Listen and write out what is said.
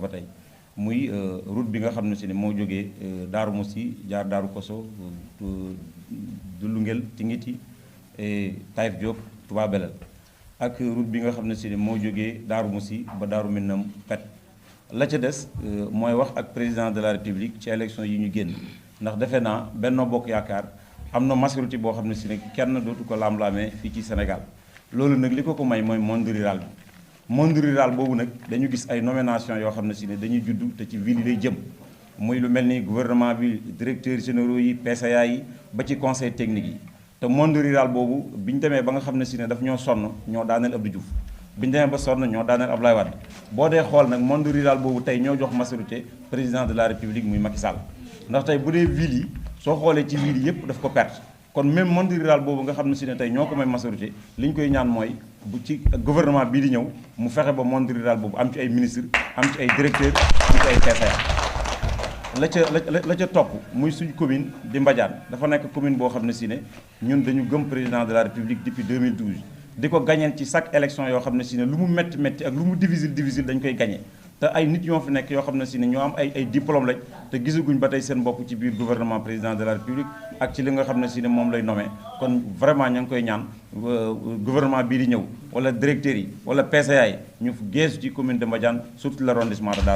ba tey muy route bi nga xam ne si ne moo jógee Daaru Musi jaar Daaru Koso Dulungel Tingiti Taïf Diop Touba Belel ak route bi nga xam ne si ne moo jógee Daaru Musi ba Daaru Minam Pet la ca des mooy wax ak président de la république ci élection yi ñu génn ndax defe naa Benno Bokk Yaakaar am na majorité boo xam ne si ne kenn dootu ko laam-laamee fii ci Sénégal loolu nag li ko may mooy monde rural bi monde rural boobu nag dañu gis ay nomination yoo xam ne si ne dañuy juddu te ci ville yi lay jëm muy lu mel ni gouvernement bi directeurs généraux yi PCA yi ba ci conseil technique yi te monde rural boobu bi ñu demee ba nga xam ne si ne daf ñoo sonn ñoo daaneel Abdou Diouf bi ñu demee ba sonn ñoo daaneel Abdoulaye Wade boo dee xool nag monde rural boobu tey ñoo jox majorité président de la république muy Macky Sall ndax tey bu dee ville yi soo xoolee ci ville yi yëpp daf ko perte kon même monde rural boobu nga xam ne si ne tey ñoo ko may majorité li ñu koy ñaan mooy bu ci gouvernement bii di ñëw mu fexe ba monde rural boobu am ci ay ministre am ci ay directeur am ci ay PCA la ca topp muy suñ commune di Mbadiane dafa nekk commune boo xam ne si ne ñun dañu gëm président de la république depuis 2012 di ko gañeel ci chaque élection yoo xam ne si ne lu mu métti métti ak lu mu difficile dañ koy gañe te ay nit ñoo fi nekk yoo xam ne si ne ñoo am ay diplôme lañ te gisaguñ ba tey seen bopp ci biir gouvernement président de la république ak ci li nga xam ne si ne moom lay nommé kon vraiment ña ngi koy ñaan gouvernement bii di ñëw wala directeurs yi wala PCA yi ñu geesu ci commune de Mbadiane surtout l'arrondissement de Darou